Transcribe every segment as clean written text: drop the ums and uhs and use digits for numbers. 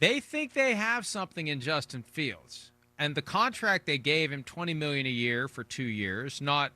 They think they have something in Justin Fields. And the contract they gave him, $20 million a year for 2 years, not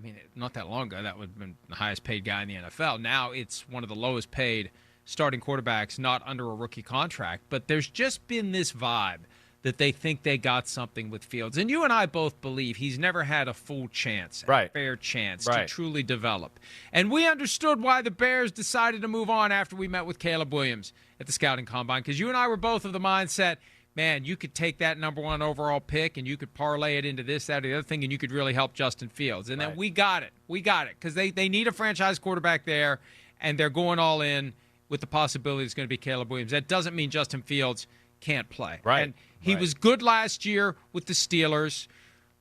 that long ago, that would have been the highest paid guy in the NFL. Now it's one of the lowest paid starting quarterbacks not under a rookie contract. But there's just been this vibe that they think they got something with Fields. And you and I both believe he's never had a full chance, a fair chance to truly develop. And we understood why the Bears decided to move on after we met with Caleb Williams at the scouting combine, because you and I were both of the mindset, man, you could take that number 1 overall pick and you could parlay it into this, that, or the other thing, and you could really help Justin Fields. And then we got it. We got it because they need a franchise quarterback there, and they're going all in with the possibility it's going to be Caleb Williams. That doesn't mean Justin Fields can't play. And he was good last year with the Steelers.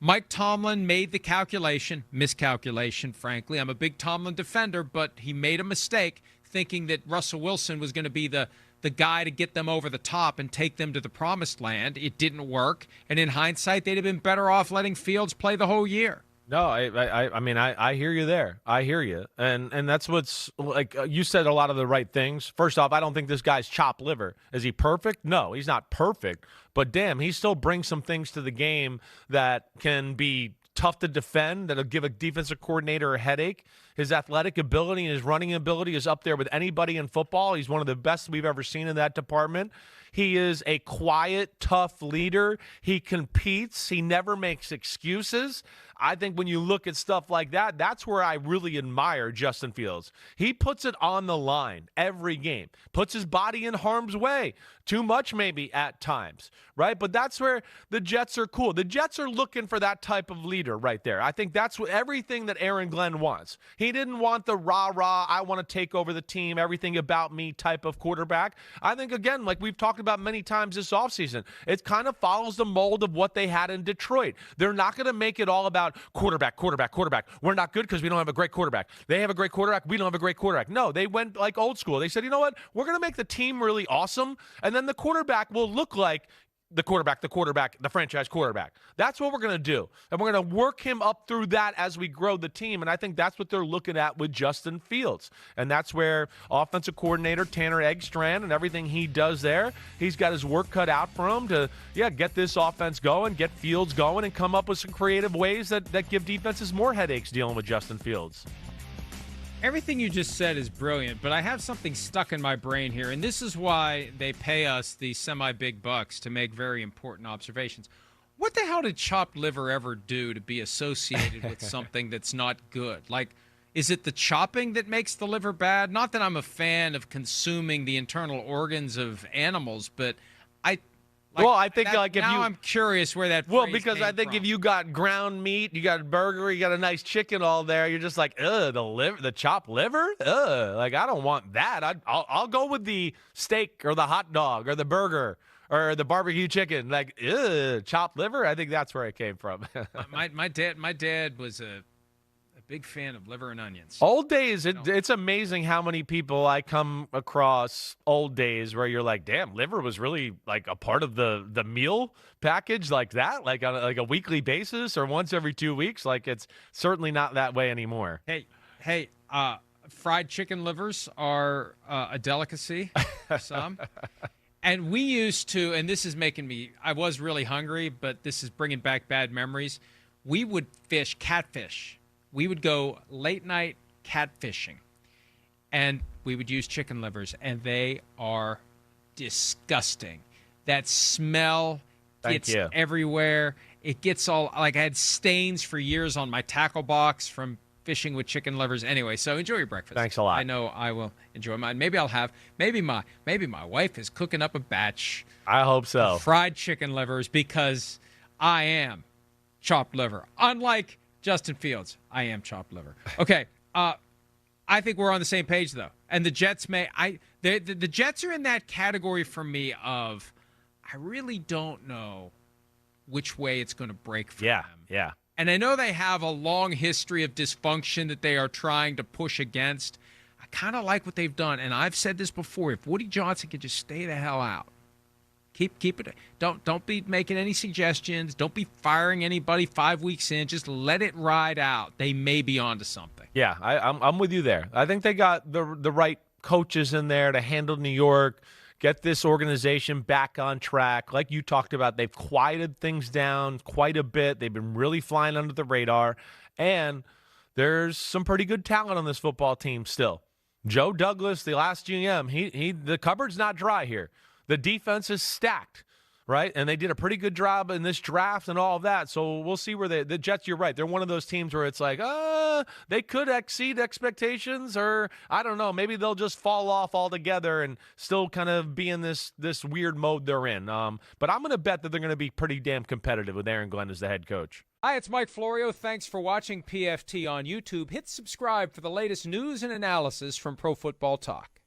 Mike Tomlin made the miscalculation, frankly. I'm a big Tomlin defender, but he made a mistake thinking that Russell Wilson was going to be the guy to get them over the top and take them to the promised land. It didn't work. And in hindsight, they'd have been better off letting Fields play the whole year. No, I mean, I hear you there. I hear you. And that's what's, like, you said a lot of the right things. First off, I don't think this guy's chopped liver. Is he perfect? No, he's not perfect. But, damn, he still brings some things to the game that can be tough to defend, that'll give a defensive coordinator a headache. His athletic ability and his running ability is up there with anybody in football. He's one of the best we've ever seen in that department. He is a quiet, tough leader. He competes. He never makes excuses. I think when you look at stuff like that, that's where I really admire Justin Fields. He puts it on the line every game, puts his body in harm's way. Too much maybe at times, right? But that's where the Jets are cool. The Jets are looking for that type of leader right there. I think that's what everything that Aaron Glenn wants. He didn't want the rah-rah, I want to take over the team, everything about me type of quarterback. I think, again, like we've talked about many times this offseason, it kind of follows the mold of what they had in Detroit. They're not going to make it all about quarterback. We're not good because we don't have a great quarterback. They have a great quarterback. We don't have a great quarterback. No, they went like old school. They said, you know what? We're going to make the team really awesome, and then the quarterback will look like the franchise quarterback. That's what we're going to do. And we're going to work him up through that as we grow the team. And I think that's what they're looking at with Justin Fields. And that's where offensive coordinator Tanner Eggstrand and everything he does there, he's got his work cut out for him to, get this offense going, get Fields going, and come up with some creative ways that give defenses more headaches dealing with Justin Fields. Everything you just said is brilliant, but I have something stuck in my brain here, and this is why they pay us the semi-big bucks to make very important observations. What the hell did chopped liver ever do to be associated with something that's not good? Like, is it the chopping that makes the liver bad? Not that I'm a fan of consuming the internal organs of animals, but I think if I'm curious where that. Because I think if you got ground meat, you got a burger, you got a nice chicken all there, you're just like, the chopped liver, like I don't want that. I'll go with the steak or the hot dog or the burger or the barbecue chicken. Like, chopped liver. I think that's where it came from. my dad was a big fan of liver and onions. Old days, it's amazing how many people I come across old days where you're like, damn, liver was really like a part of the meal package like that, like on a weekly basis or once every 2 weeks. Like it's certainly not that way anymore. Hey, fried chicken livers are a delicacy for some. And we used to, and this is I was really hungry, but this is bringing back bad memories. We would fish catfish. We would go late night catfishing, and we would use chicken livers, and they are disgusting. That smell gets everywhere. It gets all, like I had stains for years on my tackle box from fishing with chicken livers. Anyway, so enjoy your breakfast. Thanks a lot. I know I will enjoy mine. Maybe my wife is cooking up a batch. I hope so. Of fried chicken livers because I am chopped liver. Unlike Justin Fields, I am chopped liver. Okay, I think we're on the same page though, and the Jets the Jets are in that category for me of I really don't know which way it's going to break for them. Yeah. And I know they have a long history of dysfunction that they are trying to push against. I kind of like what they've done, and I've said this before. If Woody Johnson could just stay the hell out. Keep it. Don't be making any suggestions. Don't be firing anybody 5 weeks in. Just let it ride out. They may be onto something. Yeah, I'm with you there. I think they got the right coaches in there to handle New York, get this organization back on track. Like you talked about, they've quieted things down quite a bit. They've been really flying under the radar, and there's some pretty good talent on this football team still. Joe Douglas, the last GM, the cupboard's not dry here. The defense is stacked, right? And they did a pretty good job in this draft and all of that. So we'll see where the Jets, you're right. They're one of those teams where it's like, they could exceed expectations, or I don't know, maybe they'll just fall off altogether and still kind of be in this weird mode they're in. But I'm going to bet that they're going to be pretty damn competitive with Aaron Glenn as the head coach. Hi, it's Mike Florio. Thanks for watching PFT on YouTube. Hit subscribe for the latest news and analysis from Pro Football Talk.